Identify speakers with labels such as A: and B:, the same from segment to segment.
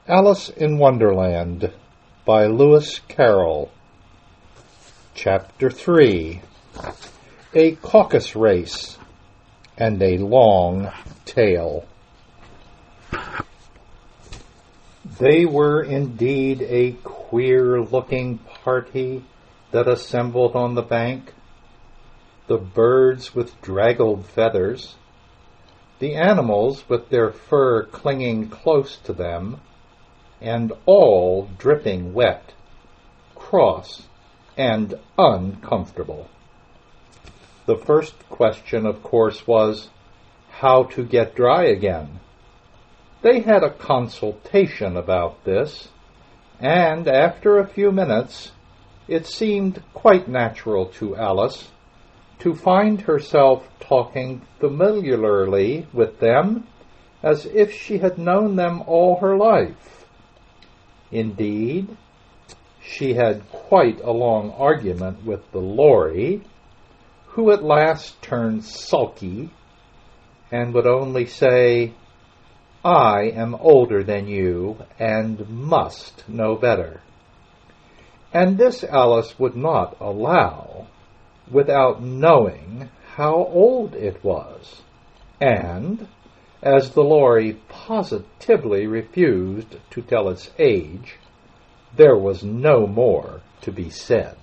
A: Alice in Wonderland by Lewis Carroll. Chapter 3 A Caucus-Race and a Long Tale. They were indeed a queer-looking party that assembled on the bank. The birds with draggled feathers, the animals with their fur clinging close to them, and all dripping wet, cross, and uncomfortable. The first question, of course, was how to get dry again. They had a consultation about this, and after a few minutes, it seemed quite natural to Alice to find herself talking familiarly with them as if she had known them all her life. Indeed, she had quite a long argument with the lorry, who at last turned sulky and would only say, "I am older than you and must know better." And this Alice would not allow without knowing how old it was, and as the lorry positively refused to tell its age, there was no more to be said.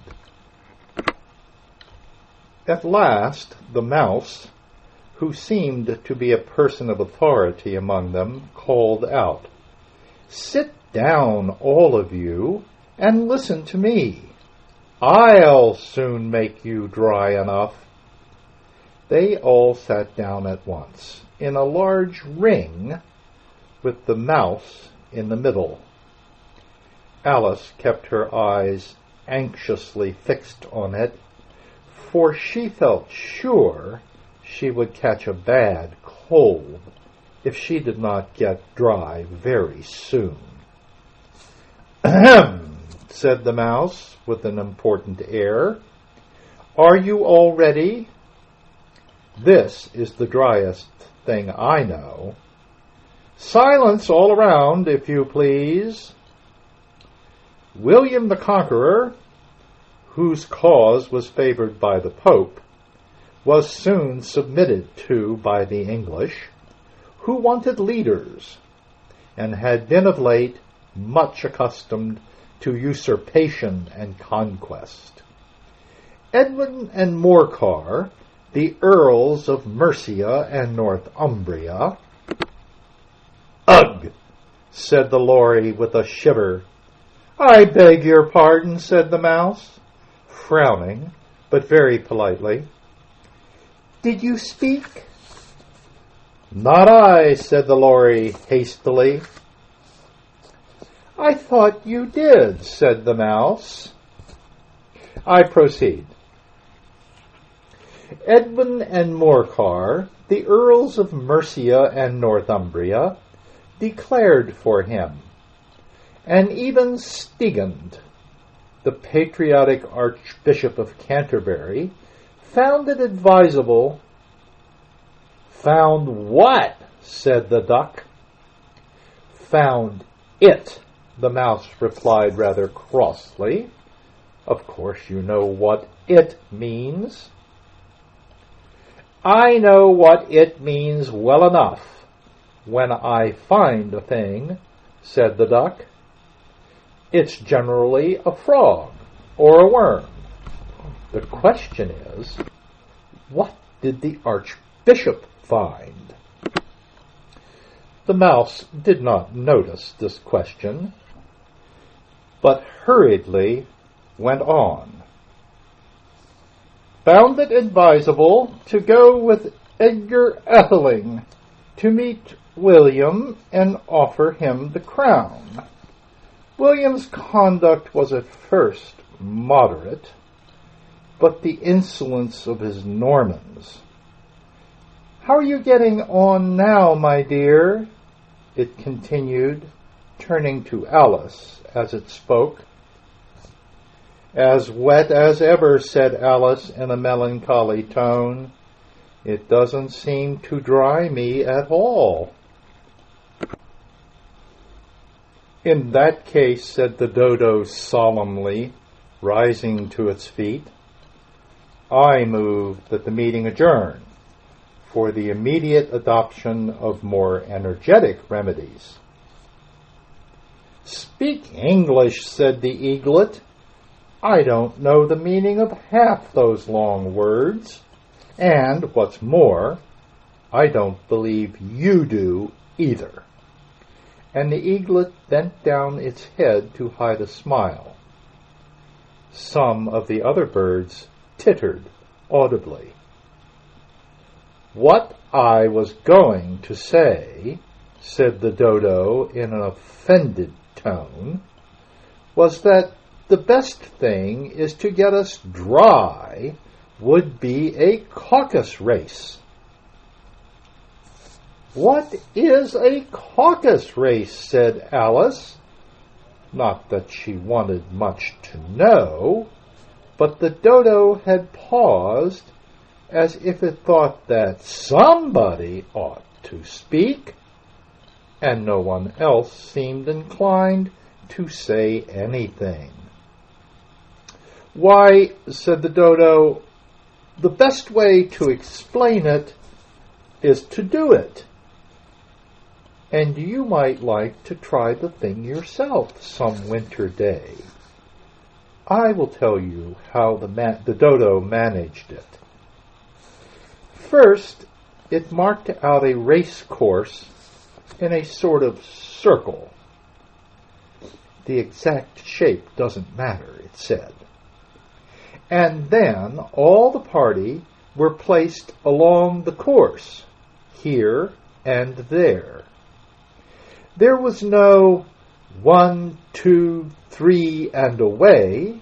A: At last, the mouse, who seemed to be a person of authority among them, called out, "Sit down, all of you, and listen to me. I'll soon make you dry enough." They all sat down at once, in a large ring, with the mouse in the middle. Alice kept her eyes anxiously fixed on it, for she felt sure she would catch a bad cold if she did not get dry very soon. "Ahem," said the mouse with an important air. "Are you all ready? This is the driest thing I know. Silence all around, if you please." William the Conqueror, whose cause was favored by the Pope, was soon submitted to by the English, who wanted leaders, and had been of late much accustomed to usurpation and conquest. Edwin and Morcar, the Earls of Mercia and Northumbria. "Ugh!" said the lorry with a shiver. "I beg your pardon," said the mouse, frowning, but very politely. "Did you speak?" "Not I," said the lorry hastily. "I thought you did," said the mouse. "I proceed. Edwin and Morcar, the Earls of Mercia and Northumbria, declared for him, and even Stigand, the patriotic Archbishop of Canterbury, found it advisable." "Found what?" said the duck. "Found it," the mouse replied rather crossly. "Of course you know what it means." "I know what it means well enough when I find a thing," said the duck. "It's generally a frog or a worm. The question is, what did the Archbishop find?" The mouse did not notice this question, but hurriedly went on. "Found it advisable to go with Edgar Atheling to meet William and offer him the crown. William's conduct was at first moderate, but the insolence of his Normans. How are you getting on now, my dear?" it continued, turning to Alice as it spoke. "As wet as ever," said Alice in a melancholy tone. "It doesn't seem to dry me at all." "In that case," said the dodo solemnly, rising to its feet, "I move that the meeting adjourn for the immediate adoption of more energetic remedies." "Speak English," said the eaglet. "I don't know the meaning of half those long words. And, what's more, I don't believe you do either." And the eaglet bent down its head to hide a smile. Some of the other birds tittered audibly. "What I was going to say," said the dodo in an offended tone, "was that the best thing is to get us dry would be a caucus race." "What is a caucus race?" said Alice. Not that she wanted much to know, but the dodo had paused as if it thought that somebody ought to speak, and no one else seemed inclined to say anything. "Why," said the dodo, "the best way to explain it is to do it. And you might like to try the thing yourself some winter day. I will tell you how the dodo managed it. First, it marked out a race course in a sort of circle. The exact shape doesn't matter, it said. And then all the party were placed along the course, here and there. There was no 1, 2, 3, and away,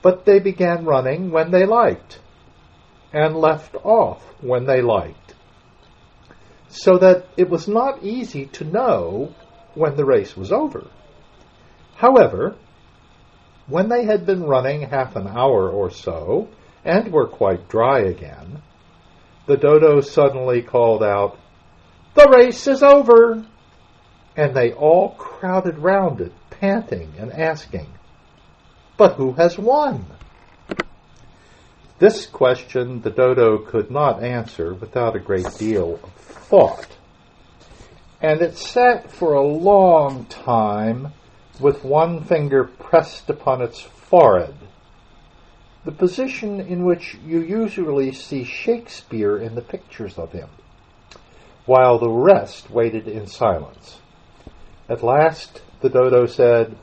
A: but they began running when they liked, and left off when they liked, so that it was not easy to know when the race was over. However, when they had been running half an hour or so, and were quite dry again, the dodo suddenly called out, "The race is over!" And they all crowded round it, panting and asking, "But who has won?" This question the dodo could not answer without a great deal of thought, and it sat for a long time with one finger pressed upon its forehead, the position in which you usually see Shakespeare in the pictures of him, while the rest waited in silence. At last the dodo said,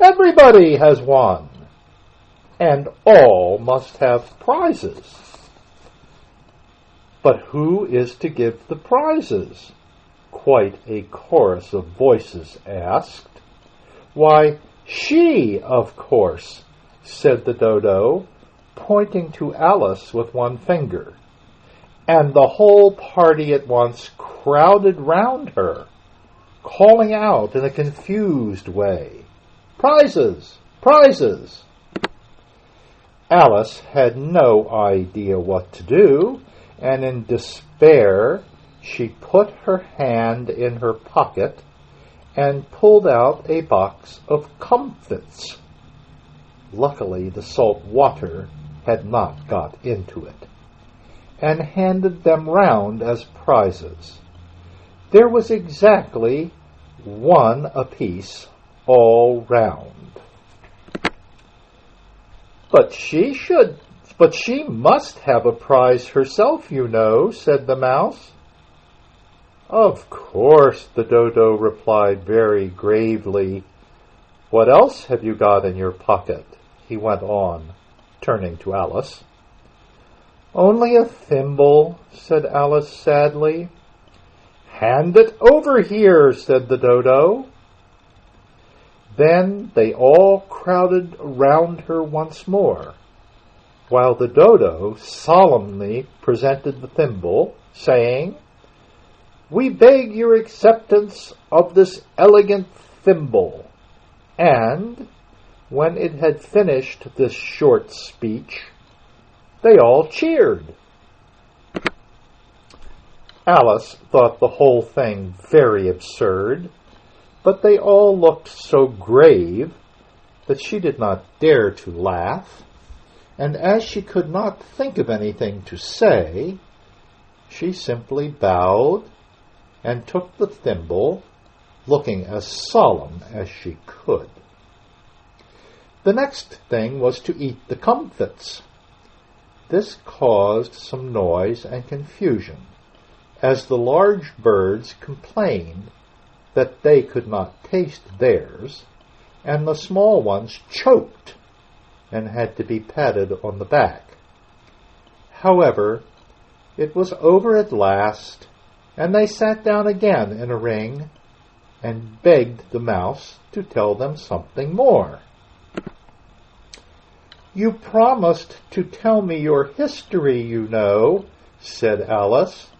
A: "Everybody has won, and all must have prizes." "But who is to give the prizes?" quite a chorus of voices asked. "Why, she, of course," said the dodo, pointing to Alice with one finger, and the whole party at once crowded round her, calling out in a confused way, "Prizes! Prizes!" Alice had no idea what to do, and in despair she put her hand in her pocket and pulled out a box of comfits. Luckily, the salt water had not got into it, and handed them round as prizes. There was exactly one apiece all round. But she must have a prize herself, you know," said the mouse. "Of course," the dodo replied very gravely. "What else have you got in your pocket?" he went on, turning to Alice. "Only a thimble," said Alice sadly. "Hand it over here," said the dodo. Then they all crowded round her once more, while the dodo solemnly presented the thimble, saying, "We beg your acceptance of this elegant thimble." And when it had finished this short speech, they all cheered. Alice thought the whole thing very absurd, but they all looked so grave that she did not dare to laugh, and as she could not think of anything to say, she simply bowed and took the thimble, looking as solemn as she could. The next thing was to eat the comfits. This caused some noise and confusion, as the large birds complained that they could not taste theirs, and the small ones choked and had to be patted on the back. However, it was over at last, and they sat down again in a ring and begged the mouse to tell them something more. "You promised to tell me your history, you know," said Alice,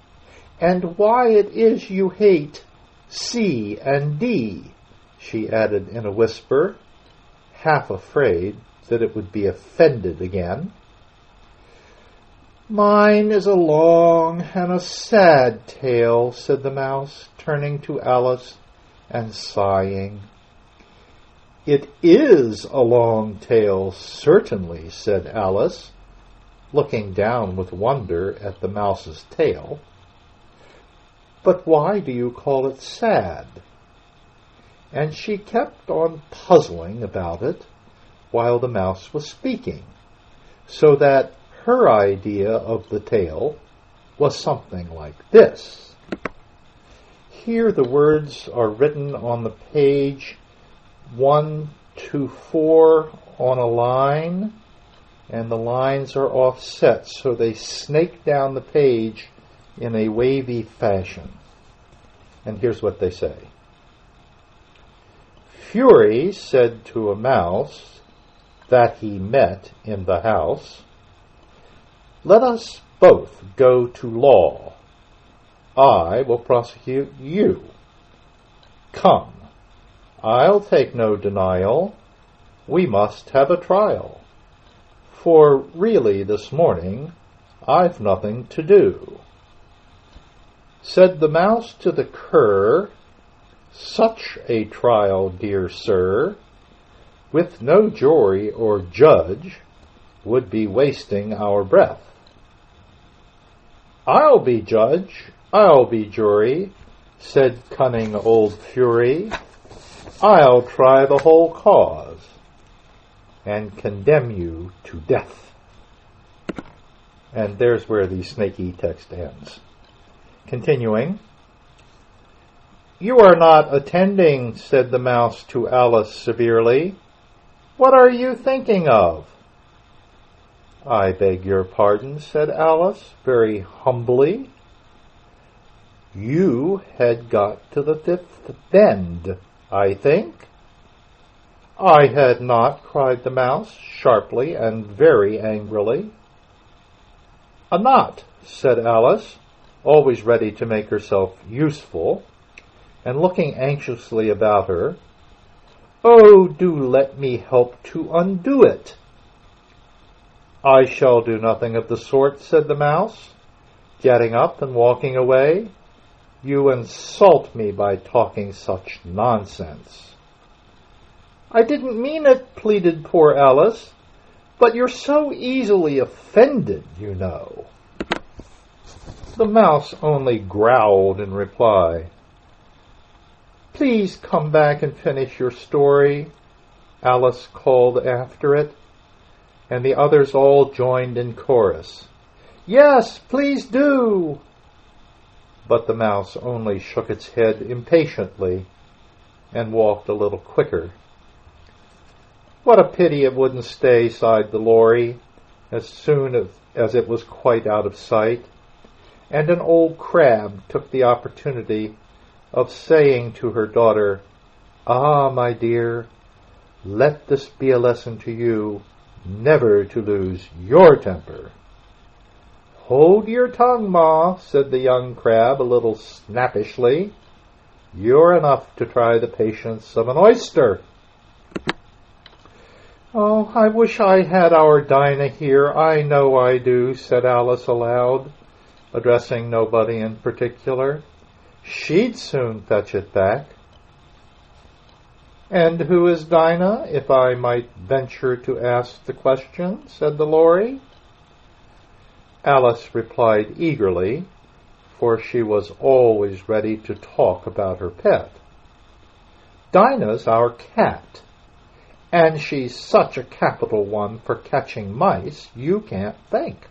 A: "and why it is you hate C and D," she added in a whisper, half afraid that it would be offended again. "Mine is a long and a sad tale," said the mouse, turning to Alice and sighing. "It is a long tale, certainly," said Alice, looking down with wonder at the mouse's tail. "But why do you call it sad?" And she kept on puzzling about it while the mouse was speaking, so that her idea of the tale was something like this. Here the words are written on the page 1 to 4 on a line, and the lines are offset so they snake down the page in a wavy fashion. And here's what they say. Fury said to a mouse that he met in the house, "Let us both go to law. I will prosecute you. Come, I'll take no denial. We must have a trial. For really this morning I've nothing to do." Said the mouse to the cur, "Such a trial, dear sir, with no jury or judge, would be wasting our breath." "I'll be judge, I'll be jury," said cunning old Fury. "I'll try the whole cause and condemn you to death." And there's where the snaky text ends. Continuing, "You are not attending," said the mouse to Alice severely. "What are you thinking of?" "I beg your pardon," said Alice, very humbly. "You had got to the 5th bend, I think." "I had not," cried the mouse, sharply and very angrily. "A knot," said Alice, always ready to make herself useful, and looking anxiously about her. "Oh, do let me help to undo it." "I shall do nothing of the sort," said the mouse, getting up and walking away. "You insult me by talking such nonsense." "I didn't mean it," pleaded poor Alice, "but you're so easily offended, you know." The mouse only growled in reply. "Please come back and finish your story," Alice called after it, and the others all joined in chorus. "Yes, please do." But the mouse only shook its head impatiently and walked a little quicker. "What a pity it wouldn't stay," sighed the Lory, as soon as it was quite out of sight, and an old crab took the opportunity of saying to her daughter, "Ah, my dear, let this be a lesson to you never to lose your temper." "Hold your tongue, Ma," said the young crab a little snappishly. "You're enough to try the patience of an oyster." "Oh, I wish I had our Dinah here, I know I do," said Alice aloud, addressing nobody in particular. "She'd soon fetch it back." "And who is Dinah, if I might venture to ask the question?" said the Lory. Alice replied eagerly, for she was always ready to talk about her pet. "Dinah's our cat, and she's such a capital one for catching mice you can't think.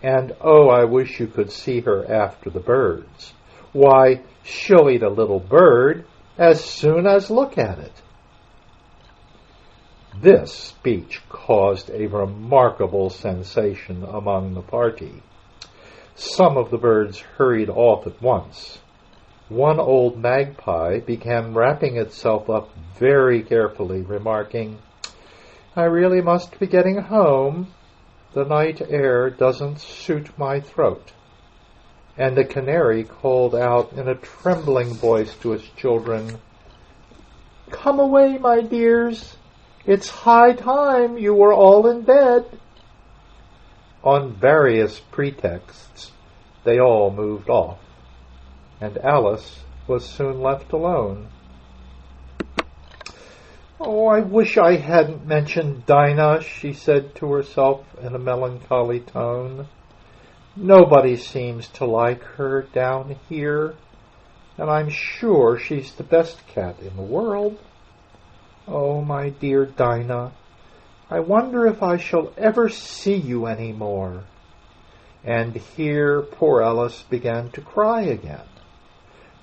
A: And oh, I wish you could see her after the birds. Why, she'll eat a little bird as soon as look at it." This speech caused a remarkable sensation among the party. Some of the birds hurried off at once. One old magpie began wrapping itself up very carefully, remarking, "I really must be getting home. The night air doesn't suit my throat." And the canary called out in a trembling voice to its children, "Come away, my dears. It's high time you were all in bed." On various pretexts, they all moved off, and Alice was soon left alone. "Oh, I wish I hadn't mentioned Dinah," she said to herself in a melancholy tone. "Nobody seems to like her down here, and I'm sure she's the best cat in the world. Oh, my dear Dinah, I wonder if I shall ever see you any more." And here poor Alice began to cry again,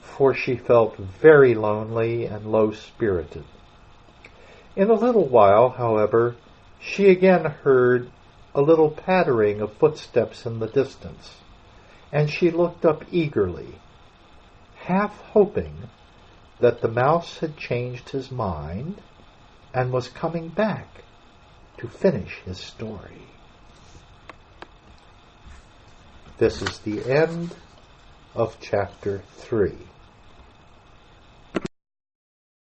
A: for she felt very lonely and low-spirited. In a little while, however, she again heard a little pattering of footsteps in the distance, and she looked up eagerly, half hoping that the mouse had changed his mind and was coming back to finish his story. This is the end of chapter 3.